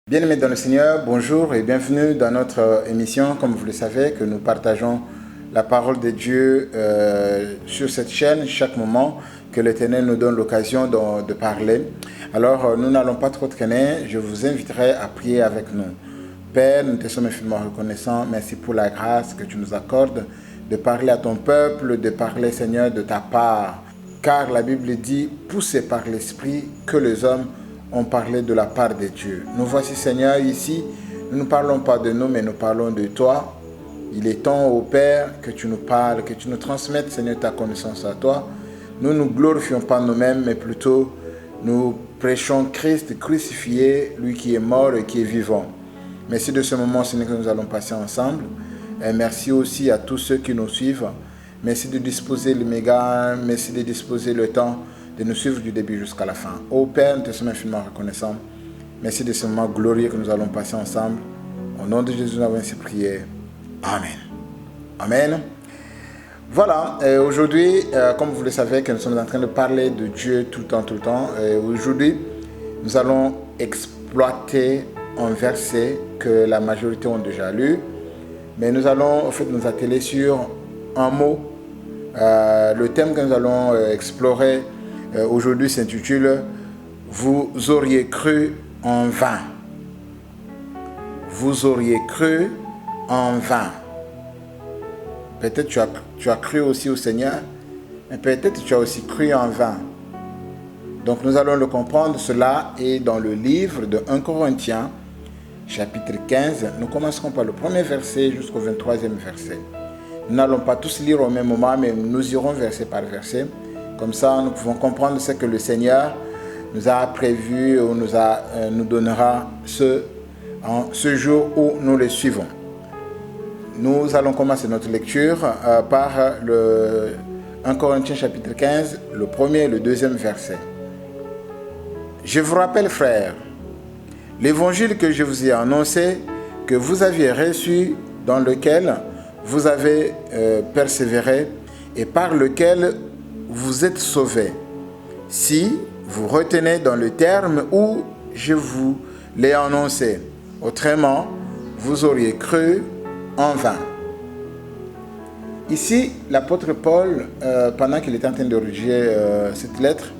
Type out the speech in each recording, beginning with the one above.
Bien-aimés dans le Seigneur, bonjour et bienvenue dans notre émission, comme vous le savez, que nous partageons la parole de Dieu sur cette chaîne chaque moment que l'Éternel nous donne l'occasion de parler. Alors, nous n'allons pas trop traîner, je vous inviterai à prier avec nous. Père, nous te sommes infiniment reconnaissants, merci pour la grâce que tu nous accordes de parler à ton peuple, de parler, Seigneur, de ta part. Car la Bible dit, poussé par l'Esprit, que les hommes ont parlé de la part de Dieu. Nous voici, Seigneur, ici. Nous ne parlons pas de nous, mais nous parlons de toi. Il est temps, ô Père, que tu nous parles, que tu nous transmettes, Seigneur, ta connaissance à toi. Nous ne nous glorifions pas nous-mêmes, mais plutôt nous prêchons Christ crucifié, lui qui est mort et qui est vivant. Merci de ce moment, Seigneur, que nous allons passer ensemble. Et merci aussi à tous ceux qui nous suivent. Merci de disposer le méga, merci de disposer le temps de nous suivre du début jusqu'à la fin. Ô Père, nous te sommes infiniment reconnaissants. Merci de ce moment glorieux que nous allons passer ensemble. Au nom de Jésus, nous avons ainsi prié. Amen. Amen. Voilà, aujourd'hui, comme vous le savez, que nous sommes en train de parler de Dieu tout le temps. Aujourd'hui, nous allons exploiter un verset que la majorité ont déjà lu. Mais nous allons en fait nous atteler sur un mot. Le thème que nous allons explorer aujourd'hui s'intitule « Vous auriez cru en vain ». Vous auriez cru en vain. Peut-être tu as cru aussi au Seigneur, mais peut-être tu as aussi cru en vain. Donc nous allons le comprendre. Cela est dans le livre de 1 Corinthiens, chapitre 15. Nous commencerons par le premier verset jusqu'au 23e verset. Nous n'allons pas tous lire au même moment, mais nous irons verset par verset. Comme ça, nous pouvons comprendre ce que le Seigneur nous a prévu ou nous donnera ce jour où nous le suivons. Nous allons commencer notre lecture par le 1 Corinthiens chapitre 15, le premier et le deuxième verset. Je vous rappelle, frères, l'évangile que je vous ai annoncé, que vous aviez reçu, dans lequel vous avez persévéré et par lequel vous êtes sauvés, si vous retenez dans le terme où je vous l'ai annoncé. Autrement, vous auriez cru en vain. Ici, l'apôtre Paul, pendant qu'il était en train de rédiger cette lettre,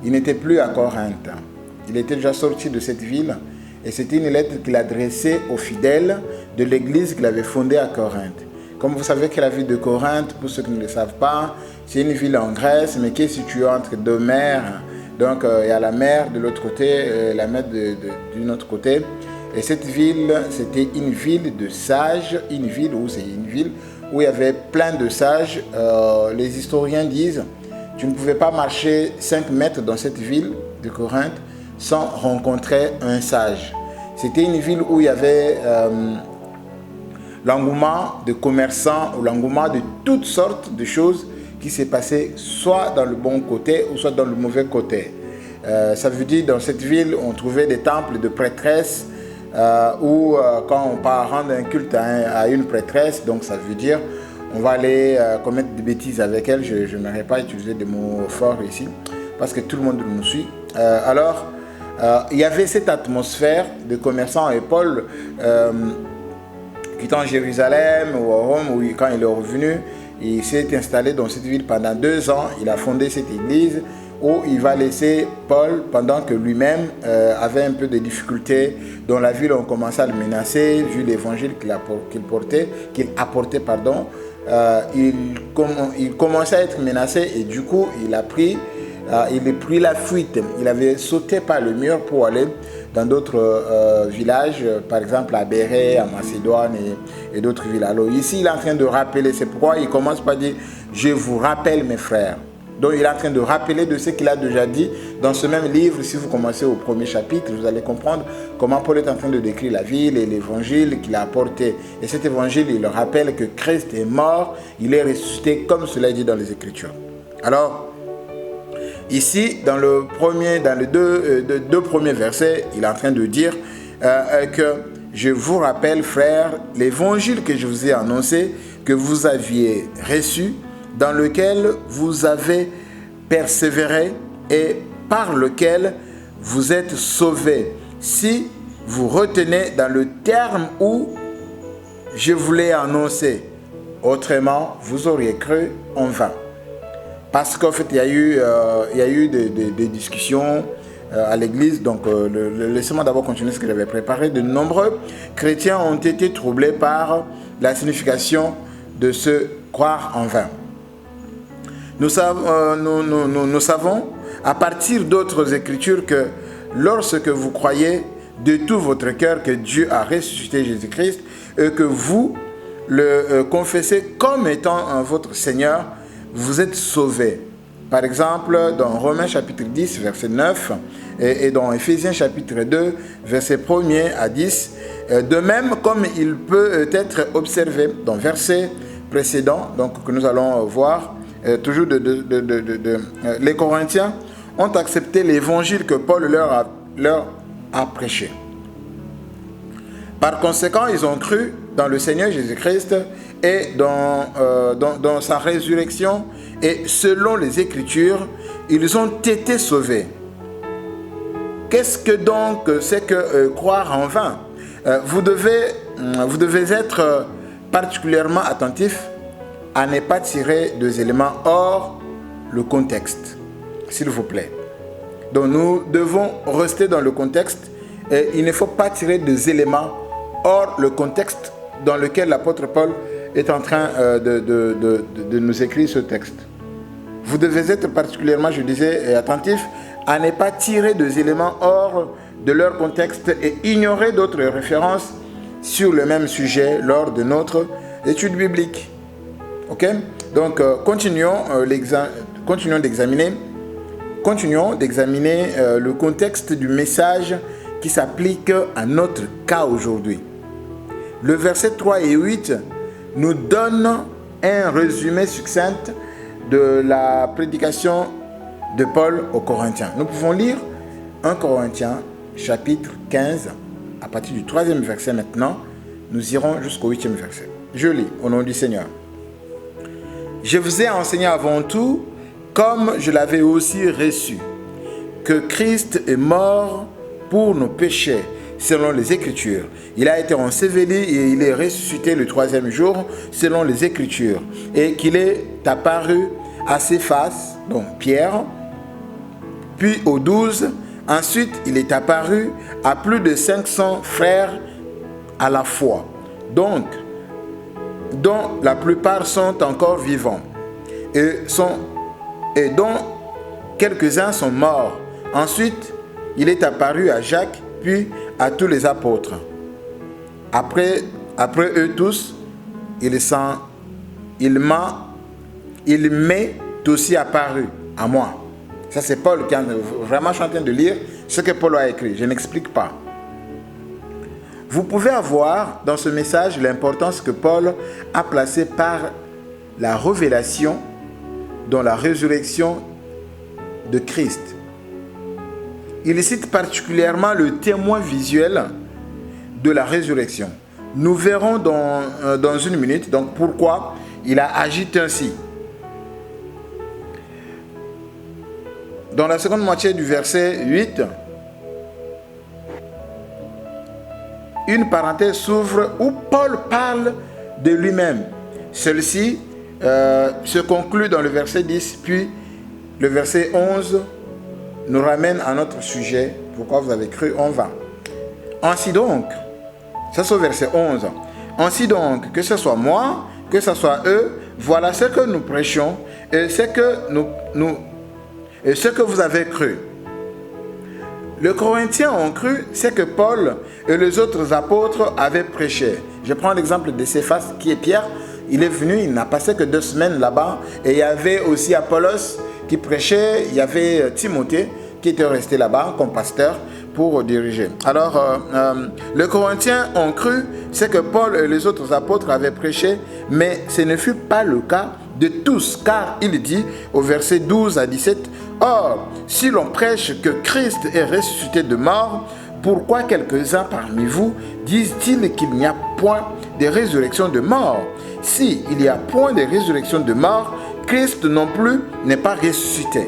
il n'était plus à Corinthe. Il était déjà sorti de cette ville et c'était une lettre qu'il adressait aux fidèles de l'église qu'il avait fondée à Corinthe. Comme vous savez que la ville de Corinthe, pour ceux qui ne le savent pas, c'est une ville en Grèce, mais qui est située entre deux mers. Donc, il y a la mer de l'autre côté, la mer d'une autre côté. Et cette ville, c'était une ville de sages, une ville où il y avait plein de sages. Les historiens disent, tu ne pouvais pas marcher 5 mètres dans cette ville de Corinthe sans rencontrer un sage. C'était une ville où il y avait l'engouement de commerçants ou l'engouement de toutes sortes de choses qui s'est passé soit dans le bon côté ou soit dans le mauvais côté. Ça veut dire dans cette ville on trouvait des temples de prêtresses où quand on part rendre un culte à une prêtresse, donc ça veut dire on va aller commettre des bêtises avec elle. Je n'aurais pas utilisé des mots forts ici parce que tout le monde nous suit. Il y avait cette atmosphère de commerçants et Paul quittant Jérusalem ou à Rome, où quand il est revenu, il s'est installé dans cette ville pendant 2 ans. Il a fondé cette église où il va laisser Paul pendant que lui-même avait un peu de difficultés dans la ville. On commençait à le menacer vu l'évangile qu'il apportait. Il commençait à être menacé et du coup il a pris la fuite. Il avait sauté par le mur pour aller dans d'autres villages, par exemple à Bérée, à Macédoine et d'autres villes. Alors ici, il est en train de rappeler, c'est pourquoi il commence par dire « Je vous rappelle mes frères ». Donc il est en train de rappeler de ce qu'il a déjà dit dans ce même livre. Si vous commencez au premier chapitre, vous allez comprendre comment Paul est en train de décrire la ville et l'évangile qu'il a apporté. Et cet évangile, il rappelle que Christ est mort, il est ressuscité comme cela est dit dans les Écritures. Alors, ici, dans les deux premiers versets, il est en train de dire que je vous rappelle, frères, l'évangile que je vous ai annoncé, que vous aviez reçu, dans lequel vous avez persévéré et par lequel vous êtes sauvés, si vous retenez dans le terme où je vous l'ai annoncé. Autrement, vous auriez cru en vain. Parce qu'en fait, il y a eu des discussions à l'église. Donc, laissez-moi d'abord continuer ce que j'avais préparé. De nombreux chrétiens ont été troublés par la signification de ce croire en vain. Nous savons à partir d'autres écritures que lorsque vous croyez de tout votre cœur que Dieu a ressuscité Jésus-Christ et que vous le confessez comme étant votre Seigneur, vous êtes sauvés. Par exemple, dans Romains chapitre 10, verset 9 et dans Éphésiens chapitre 2, verset 1er à 10, de même comme il peut être observé dans le verset précédent, donc que nous allons voir, toujours les Corinthiens ont accepté l'évangile que Paul leur a prêché. Par conséquent, ils ont cru dans le Seigneur Jésus-Christ et dans sa résurrection, et selon les Écritures, ils ont été sauvés. Qu'est-ce que donc c'est que croire en vain? Vous devez être particulièrement attentif à ne pas tirer des éléments hors le contexte, s'il vous plaît. Donc nous devons rester dans le contexte et il ne faut pas tirer des éléments hors le contexte dans lequel l'apôtre Paul est en train de nous écrire ce texte. Vous devez être particulièrement, je disais, attentif à ne pas tirer des éléments hors de leur contexte et ignorer d'autres références sur le même sujet lors de notre étude biblique. Ok? Donc, continuons d'examiner le contexte du message qui s'applique à notre cas aujourd'hui. Le verset 3 et 8 nous donne un résumé succinct de la prédication de Paul aux Corinthiens. Nous pouvons lire 1 Corinthiens chapitre 15 à partir du 3e verset maintenant. Nous irons jusqu'au 8e verset. Je lis au nom du Seigneur. Je vous ai enseigné avant tout, comme je l'avais aussi reçu, que Christ est mort pour nos péchés, selon les Écritures. Il a été enseveli et il est ressuscité le 3e jour, selon les Écritures, et qu'il est apparu à Céphas, donc Pierre, puis aux 12. Ensuite, il est apparu à plus de 500 frères à la fois, donc, dont la plupart sont encore vivants, et dont quelques-uns sont morts. Ensuite, il est apparu à Jacques, puis à tous les apôtres. Après eux tous, il m'est aussi apparu à moi. Ça, c'est Paul qui est vraiment en train de lire ce que Paul a écrit. Je n'explique pas. Vous pouvez avoir dans ce message l'importance que Paul a placée par la révélation dans la résurrection de Christ. Il cite particulièrement le témoin visuel de la résurrection. Nous verrons dans une minute donc pourquoi il a agi ainsi. Dans la seconde moitié du verset 8, une parenthèse s'ouvre où Paul parle de lui-même. Celle-ci se conclut dans le verset 10, puis le verset 11 nous ramène à notre sujet, pourquoi vous avez cru en vain. Ainsi donc, ça c'est au verset 11, ainsi donc, que ce soit moi, que ce soit eux, voilà ce que nous prêchons et ce que vous avez cru. Les Corinthiens ont cru ce que Paul et les autres apôtres avaient prêché. Je prends l'exemple de Céphas qui est Pierre. Il est venu, il n'a passé que 2 semaines là-bas. Et il y avait aussi Apollos qui prêchait. Il y avait Timothée qui était resté là-bas comme pasteur pour diriger. Alors, les Corinthiens ont cru ce que Paul et les autres apôtres avaient prêché, mais ce ne fut pas le cas de tous, car il dit au verset 12 à 17, « Or, si l'on prêche que Christ est ressuscité de mort, pourquoi quelques-uns parmi vous disent-ils qu'il n'y a point de résurrection de mort? Si il n'y a point de résurrection de mort, Christ non plus n'est pas ressuscité. »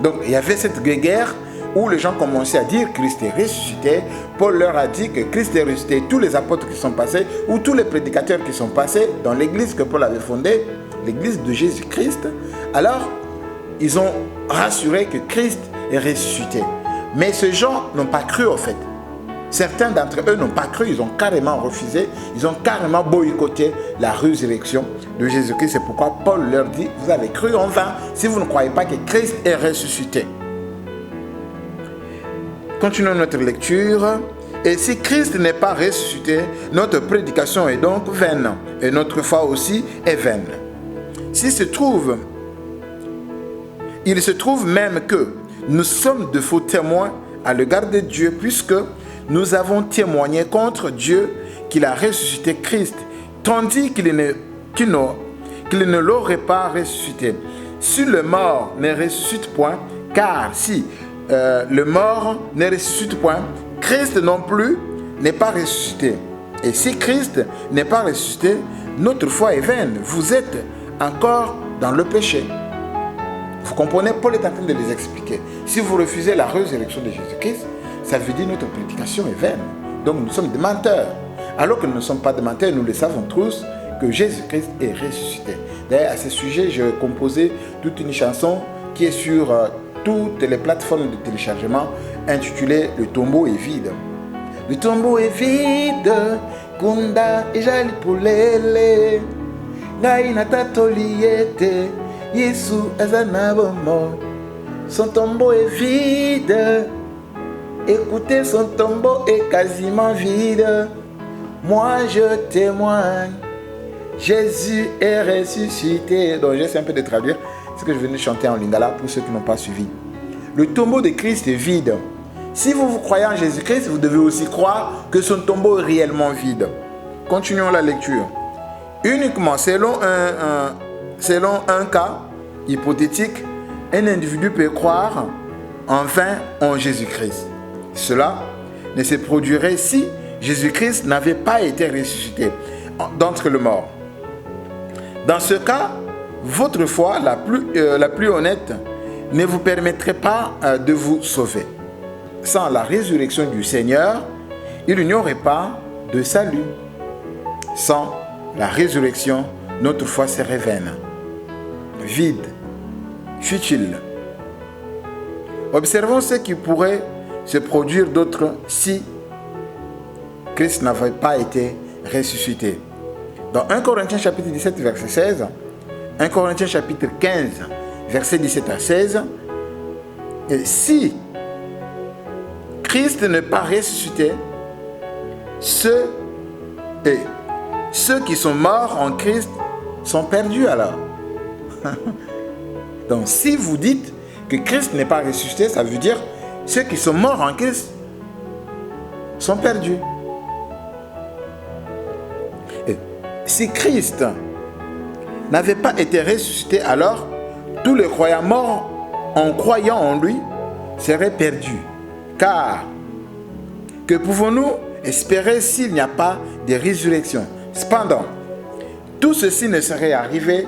Donc, il y avait cette guerre où les gens commençaient à dire Christ est ressuscité, Paul leur a dit que Christ est ressuscité. Tous les apôtres qui sont passés, ou tous les prédicateurs qui sont passés dans l'église que Paul avait fondée, l'église de Jésus-Christ, alors ils ont rassuré que Christ est ressuscité. Mais ces gens n'ont pas cru en fait. Certains d'entre eux n'ont pas cru, ils ont carrément refusé, ils ont carrément boycotté la résurrection de Jésus-Christ. C'est pourquoi Paul leur dit, vous avez cru en vain si vous ne croyez pas que Christ est ressuscité. Continuons notre lecture. Et si Christ n'est pas ressuscité, notre prédication est donc vaine, et notre foi aussi est vaine. Il se trouve même que nous sommes de faux témoins à l'égard de Dieu, puisque nous avons témoigné contre Dieu qu'il a ressuscité Christ, tandis qu'il ne l'aurait pas ressuscité. Si le mort ne ressuscite point, car si le mort ne ressuscite point, Christ non plus n'est pas ressuscité. Et si Christ n'est pas ressuscité, notre foi est vaine. Vous êtes encore dans le péché. Vous comprenez, Paul est en train de les expliquer. Si vous refusez la résurrection de Jésus-Christ, ça veut dire que notre prédication est vaine. Donc nous sommes des menteurs. Alors que nous ne sommes pas des menteurs, nous le savons tous que Jésus-Christ est ressuscité. D'ailleurs, à ce sujet, j'ai composé toute une chanson qui est sur toutes les plateformes de téléchargement intitulée « Le tombeau est vide ». Le tombeau est vide, Kunda et Jali Poulele, Naïna Tatoliete, Yesu Azanabomo. Son tombeau est vide. Écoutez, son tombeau est quasiment vide. Moi je témoigne, Jésus est ressuscité. Donc j'essaie un peu de traduire ce que je venais de chanter en lingala pour ceux qui n'ont pas suivi. Le tombeau de Christ est vide. Si vous croyez en Jésus-Christ, vous devez aussi croire que son tombeau est réellement vide. Continuons la lecture. Uniquement selon un cas hypothétique, un individu peut croire en vain en Jésus-Christ. Cela ne se produirait si Jésus-Christ n'avait pas été ressuscité d'entre les morts. Dans ce cas, votre foi la plus honnête ne vous permettrait pas de vous sauver. Sans la résurrection du Seigneur, il n'y aurait pas de salut. Sans la résurrection, notre foi serait vaine, vide, futile. Observons ce qui pourrait se produire d'autre si Christ n'avait pas été ressuscité. Dans 1 Corinthiens chapitre 17, verset 16, 1 Corinthiens chapitre 15, verset 17 à 16, et si Christ n'est pas ressuscité, ceux qui sont morts en Christ sont perdus alors. Donc si vous dites que Christ n'est pas ressuscité, ça veut dire ceux qui sont morts en Christ sont perdus. Et si Christ n'avait pas été ressuscité, alors tous les croyants morts en croyant en lui seraient perdus. Car que pouvons-nous espérer s'il n'y a pas de résurrection? Cependant, tout ceci ne serait arrivé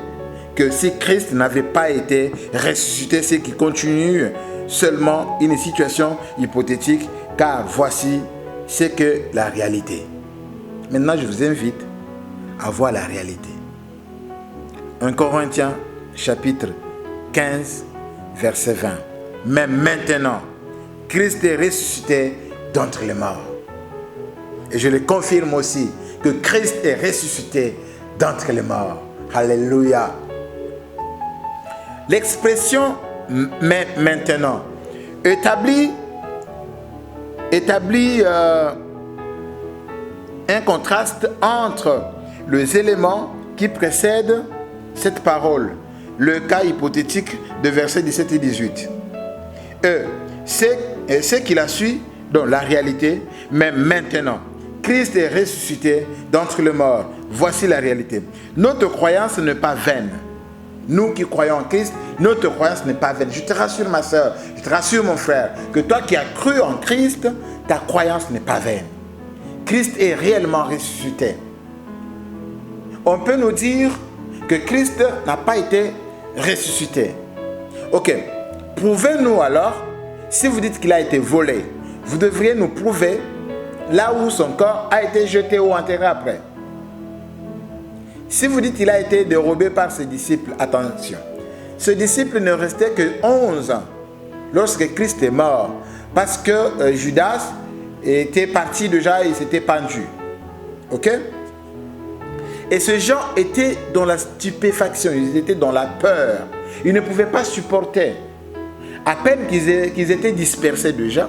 que si Christ n'avait pas été ressuscité, ce qui continue seulement une situation hypothétique, car voici ce que la réalité. Maintenant, je vous invite à voir la réalité. 1 Corinthiens chapitre 15, verset 20. Mais maintenant, Christ est ressuscité d'entre les morts. Et je le confirme aussi que Christ est ressuscité d'entre les morts. Alléluia. L'expression « mais maintenant » établit un contraste entre les éléments qui précèdent cette parole, le cas hypothétique de versets 17 et 18. Ce qui la suit, dans la réalité, mais maintenant, Christ est ressuscité d'entre les morts. Voici la réalité. Notre croyance n'est pas vaine. Nous qui croyons en Christ, notre croyance n'est pas vaine. Je te rassure ma soeur, je te rassure mon frère, que toi qui as cru en Christ, ta croyance n'est pas vaine. Christ est réellement ressuscité. On peut nous dire que Christ n'a pas été ressuscité. Ok, prouvez-nous alors Si vous dites qu'il a été volé, vous devriez nous prouver là où son corps a été jeté ou enterré après. Si vous dites qu'il a été dérobé par ses disciples, attention, ce disciple ne restait que 11 ans lorsque Christ est mort, parce que Judas était parti déjà, il s'était pendu. Ok? Et ces gens étaient dans la stupéfaction, ils étaient dans la peur. Ils ne pouvaient pas supporter. À peine qu'ils étaient dispersés déjà,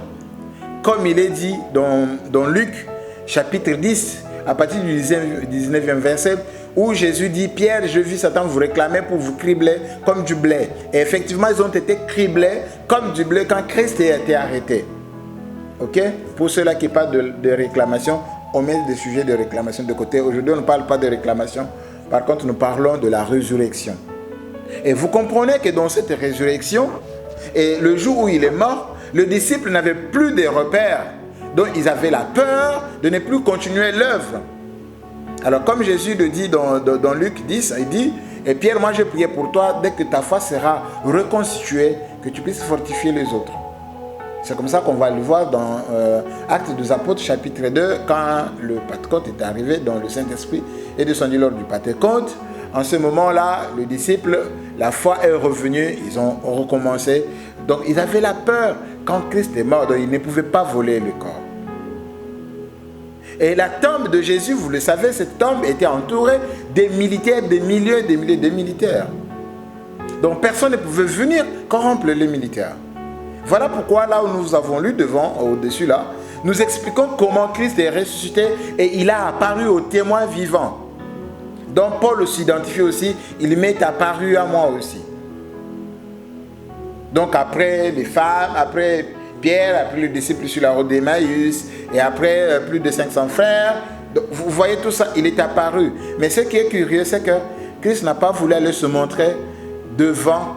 comme il est dit dans Luc, chapitre 10, à partir du 19e verset, où Jésus dit, Pierre, je vis Satan vous réclamer pour vous cribler comme du blé. Et effectivement, ils ont été criblés comme du blé quand Christ a été arrêté. Ok? Pour ceux-là qui parlent de réclamation, on met des sujets de réclamation de côté. Aujourd'hui, on ne parle pas de réclamation. Par contre, nous parlons de la résurrection. Et vous comprenez que dans cette résurrection, et le jour où il est mort, le disciple n'avait plus de repères. Donc, ils avaient la peur de ne plus continuer l'œuvre. Alors, comme Jésus le dit dans Luc 10, il dit, et Pierre, moi j'ai prié pour toi, dès que ta foi sera reconstituée, que tu puisses fortifier les autres. C'est comme ça qu'on va le voir dans Actes des Apôtres, chapitre 2, quand le Pentecôte est arrivé dans le Saint-Esprit et descendu lors du Pentecôte. En ce moment-là, les disciples, la foi est revenue, ils ont recommencé. Donc, ils avaient la peur quand Christ est mort, donc ils ne pouvaient pas voler le corps. Et la tombe de Jésus, vous le savez, cette tombe était entourée des militaires, des milliers et des milliers de militaires. Donc, personne ne pouvait venir corrompre les militaires. Voilà pourquoi là où nous avons lu au-dessus là, nous expliquons comment Christ est ressuscité et il a apparu aux témoins vivants. Donc Paul s'identifie aussi, il m'est apparu à moi aussi. Donc après les femmes, après Pierre, après les disciples sur la route d'Emmaüs, et après plus de 500 frères, donc, vous voyez tout ça, il est apparu. Mais ce qui est curieux, c'est que Christ n'a pas voulu aller se montrer devant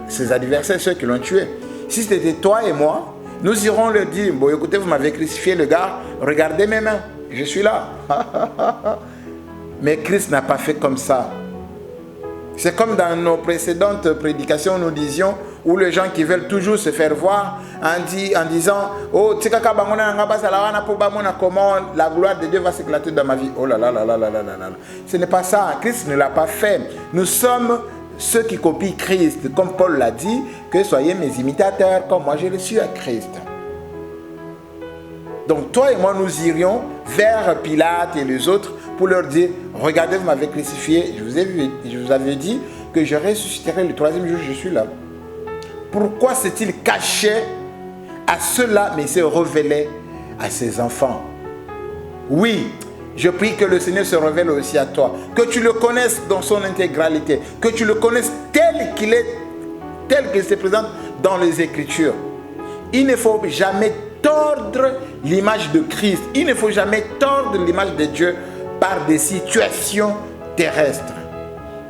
ses adversaires, ceux qui l'ont tué. Si c'était toi et moi, nous irons leur dire, bon écoutez, vous m'avez crucifié le gars, regardez mes mains, je suis là. Mais Christ n'a pas fait comme ça. C'est comme dans nos précédentes prédications, nous disions, où les gens qui veulent toujours se faire voir en disant, oh, comment la gloire de Dieu va s'éclater dans ma vie. Oh là là là là là là là. Ce n'est pas ça, Christ ne l'a pas fait. Nous sommes ceux qui copient Christ, comme Paul l'a dit, que soyez mes imitateurs, comme moi je le suis à Christ. Donc toi et moi, nous irions vers Pilate et les autres pour leur dire, regardez, vous m'avez crucifié, je vous avais dit que je ressusciterai le troisième jour, je suis là. Pourquoi s'est-il caché à ceux-là, mais il s'est révélé à ses enfants? Oui, je prie que le Seigneur se révèle aussi à toi, que tu le connaisses dans son intégralité, que tu le connaisses tel qu'il est, tel qu'il se présente dans les Écritures. Il ne faut jamais tordre l'image de Christ, il ne faut jamais tordre l'image de Dieu par des situations terrestres.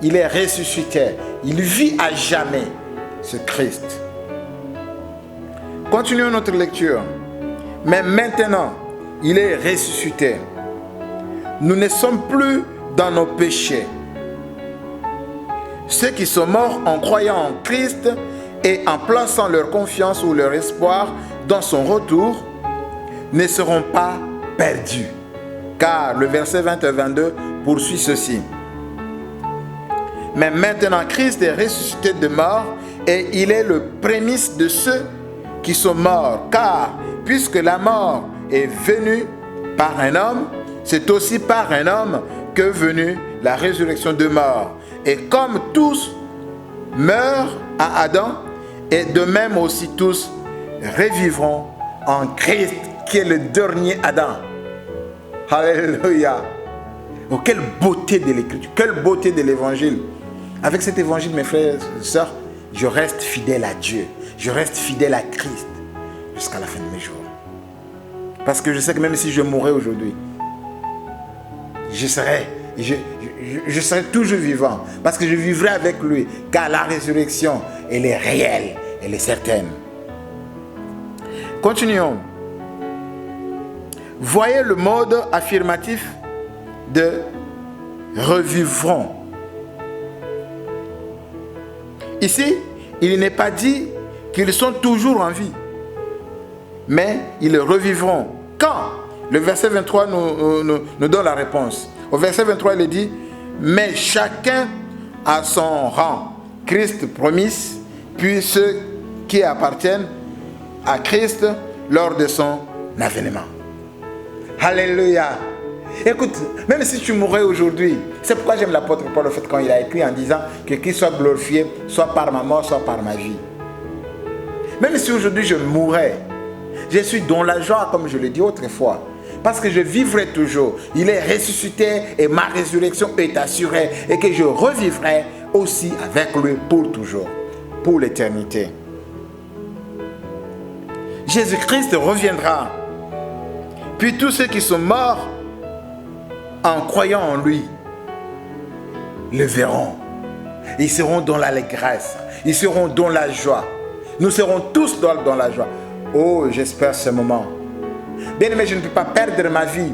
Il est ressuscité, il vit à jamais, ce Christ. Continuons notre lecture. Mais maintenant, il est ressuscité. Nous ne sommes plus dans nos péchés. Ceux qui sont morts en croyant en Christ et en plaçant leur confiance ou leur espoir dans son retour ne seront pas perdus. Car le verset 20 et 22 poursuit ceci. Mais maintenant, Christ est ressuscité de mort et il est le prémisse de ceux qui sont morts. Car puisque la mort est venue par un homme, c'est aussi par un homme que venue la résurrection de mort. Et comme tous meurent à Adam, et de même aussi tous revivront en Christ, qui est le dernier Adam. Alléluia. Oh, quelle beauté de l'écriture, quelle beauté de l'évangile. Avec cet évangile, mes frères et sœurs, je reste fidèle à Dieu. Je reste fidèle à Christ jusqu'à la fin de mes jours. Parce que je sais que même si je mourrais aujourd'hui, je serai toujours vivant. Parce que je vivrai avec lui. Car la résurrection, elle est réelle. Elle est certaine. Continuons. Voyez le mode affirmatif de revivront. Ici, il n'est pas dit qu'ils sont toujours en vie. Mais ils revivront. Quand? Le verset 23 nous donne la réponse. Au verset 23, il est dit, mais chacun a son rang. Christ promis, puis ceux qui appartiennent à Christ lors de son avènement. Alléluia. Écoute, même si tu mourrais aujourd'hui, c'est pourquoi j'aime l'apôtre Paul, le fait quand il a écrit en disant que qu'il soit glorifié, soit par ma mort, soit par ma vie. Même si aujourd'hui je mourrais, je suis dans la joie, comme je l'ai dit autrefois, parce que je vivrai toujours. Il est ressuscité et ma résurrection est assurée et que je revivrai aussi avec lui pour toujours, pour l'éternité. Jésus-Christ reviendra. Puis tous ceux qui sont morts en croyant en lui le verront. Ils seront dans l'allégresse. Ils seront dans la joie. Nous serons tous dans la joie. Oh, j'espère ce moment. Bien aimé, je ne peux pas perdre ma vie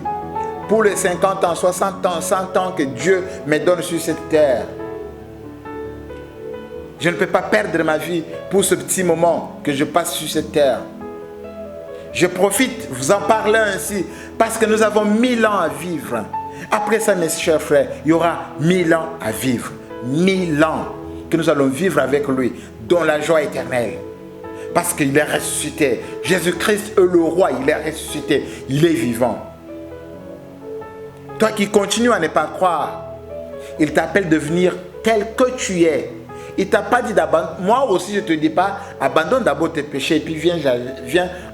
pour les 50 ans, 60 ans, 100 ans que Dieu me donne sur cette terre. Je ne peux pas perdre ma vie pour ce petit moment que je passe sur cette terre. Je profite, vous en parlez ainsi, parce que nous avons 1000 ans à vivre. Après ça, mes chers frères, il y aura 1000 ans à vivre. 1000 ans que nous allons vivre avec lui, dans la joie éternelle. Parce qu'il est ressuscité. Jésus-Christ est le roi, il est ressuscité, il est vivant. Toi qui continues à ne pas croire, il t'appelle de devenir tel que tu es. Il ne t'a pas dit d'abandonner. Moi aussi, je ne te dis pas, abandonne d'abord tes péchés et puis viens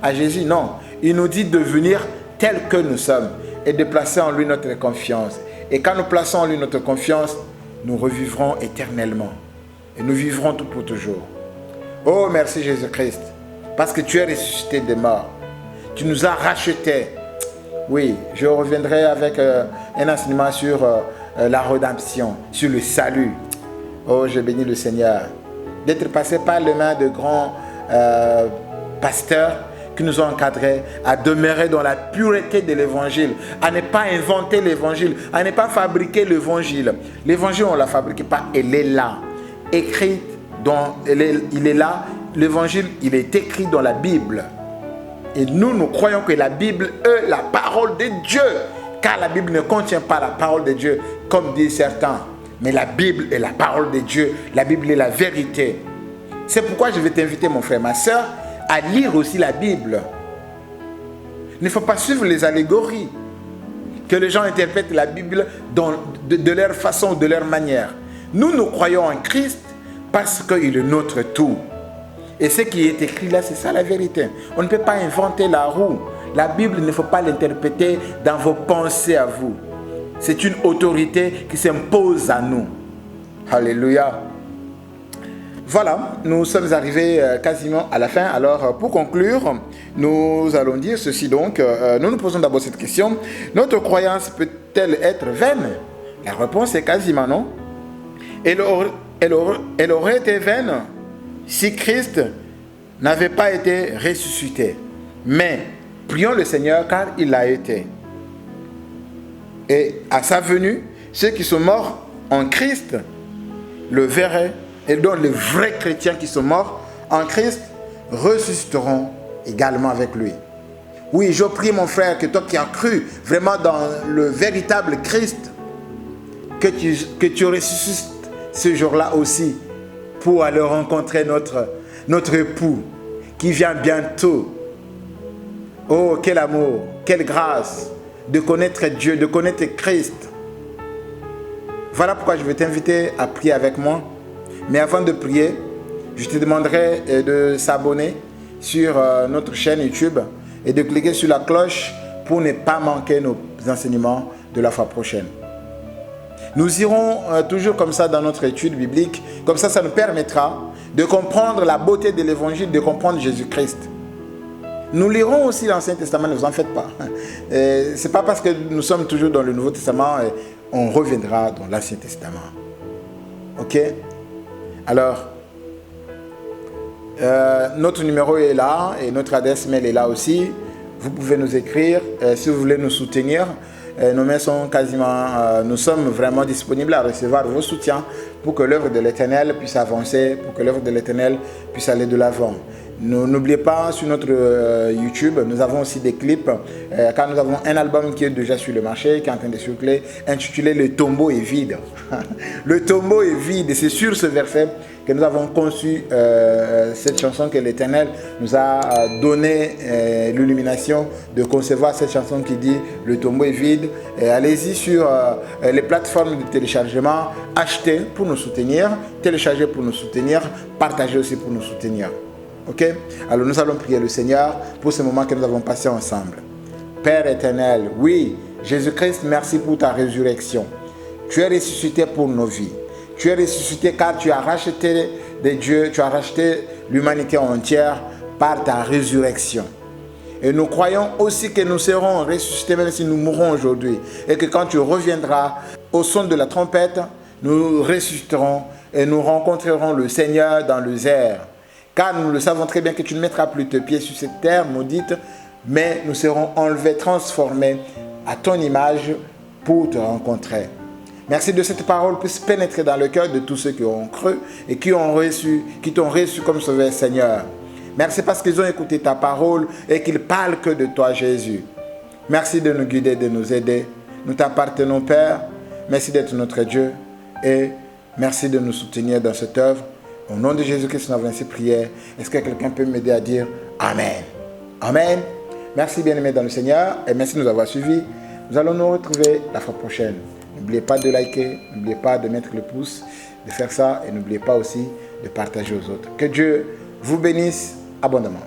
à Jésus. Non, il nous dit de devenir tel que nous sommes et de placer en lui notre confiance. Et quand nous plaçons en lui notre confiance, nous revivrons éternellement. Et nous vivrons tout pour toujours. Oh, merci Jésus-Christ, parce que tu es ressuscité des morts. Tu nous as rachetés. Oui, je reviendrai avec un enseignement sur la rédemption, sur le salut. Oh, je bénis le Seigneur. D'être passé par les mains de grands pasteurs qui nous ont encadrés à demeurer dans la pureté de l'évangile, à ne pas inventer l'évangile, à ne pas fabriquer l'évangile. L'évangile, on ne la fabrique pas, elle est là, écrite. Il est là, l'évangile, il est écrit dans la Bible. Et nous croyons que la Bible est la parole de Dieu. Car la Bible ne contient pas la parole de Dieu, comme disent certains. Mais la Bible est la parole de Dieu. La Bible est la vérité. C'est pourquoi je vais t'inviter, mon frère, ma soeur, à lire aussi la Bible. Il ne faut pas suivre les allégories. Que les gens interprètent la Bible de leur façon, de leur manière. Nous croyons en Christ, parce qu'il est notre tout. Et ce qui est écrit là, c'est ça la vérité. On ne peut pas inventer la roue. La Bible, il ne faut pas l'interpréter dans vos pensées à vous. C'est une autorité qui s'impose à nous. Alléluia. Voilà, nous sommes arrivés quasiment à la fin. Alors, pour conclure, nous allons dire ceci donc. Nous nous posons d'abord cette question. Notre croyance peut-elle être vaine? La réponse est quasiment non. Elle aurait été vaine si Christ n'avait pas été ressuscité. Mais prions le Seigneur car il l'a été. Et à sa venue, ceux qui sont morts en Christ le verraient. Et donc les vrais chrétiens qui sont morts en Christ ressusciteront également avec lui. Oui, je prie mon frère que toi qui as cru vraiment dans le véritable Christ, que tu ressuscites ce jour-là aussi pour aller rencontrer notre époux qui vient bientôt. Oh, quel amour, quelle grâce de connaître Dieu, de connaître Christ. Voilà pourquoi je vais t'inviter à prier avec moi. Mais avant de prier, je te demanderai de s'abonner sur notre chaîne YouTube et de cliquer sur la cloche pour ne pas manquer nos enseignements de la fois prochaine. Nous irons toujours comme ça dans notre étude biblique. Comme ça nous permettra de comprendre la beauté de l'évangile, de comprendre Jésus-Christ. Nous lirons aussi l'Ancien Testament, ne vous en faites pas. Ce n'est pas parce que nous sommes toujours dans le Nouveau Testament, on reviendra dans l'Ancien Testament. Ok? Alors, notre numéro est là et notre adresse mail est là aussi. Vous pouvez nous écrire si vous voulez nous soutenir. Nos mails sont quasiment, nous sommes vraiment disponibles à recevoir vos soutiens pour que l'œuvre de l'Éternel puisse avancer, pour que l'œuvre de l'Éternel puisse aller de l'avant. N'oubliez pas, sur notre YouTube, nous avons aussi des clips, car nous avons un album qui est déjà sur le marché, qui est en train de circuler, intitulé « Le tombeau est vide ». Le tombeau est vide, et c'est sur ce verset que nous avons conçu cette chanson, que l'Éternel nous a donné l'illumination de concevoir cette chanson qui dit « Le tombeau est vide ». Allez-y sur les plateformes de téléchargement, achetez pour nous soutenir, téléchargez pour nous soutenir, partagez aussi pour nous soutenir. Ok? Alors nous allons prier le Seigneur pour ce moment que nous avons passé ensemble. Père éternel, oui, Jésus-Christ, merci pour ta résurrection. Tu es ressuscité pour nos vies. Tu es ressuscité car tu as racheté des dieux, tu as racheté l'humanité entière par ta résurrection. Et nous croyons aussi que nous serons ressuscités même si nous mourrons aujourd'hui. Et que quand tu reviendras au son de la trompette, nous ressusciterons et nous rencontrerons le Seigneur dans les airs. Car nous le savons très bien que tu ne mettras plus tes pieds sur cette terre maudite, mais nous serons enlevés, transformés à ton image pour te rencontrer. Merci de cette parole puisse pénétrer dans le cœur de tous ceux qui ont cru et qui t'ont reçu comme sauveur, Seigneur. Merci parce qu'ils ont écouté ta parole et qu'ils parlent que de toi, Jésus. Merci de nous guider, de nous aider. Nous t'appartenons, Père. Merci d'être notre Dieu et merci de nous soutenir dans cette œuvre. Au nom de Jésus-Christ, nous avons ainsi prié. Est-ce que quelqu'un peut m'aider à dire Amen? Amen. Merci bien-aimés dans le Seigneur et merci de nous avoir suivis. Nous allons nous retrouver la fois prochaine. N'oubliez pas de liker, n'oubliez pas de mettre le pouce, de faire ça et n'oubliez pas aussi de partager aux autres. Que Dieu vous bénisse abondamment.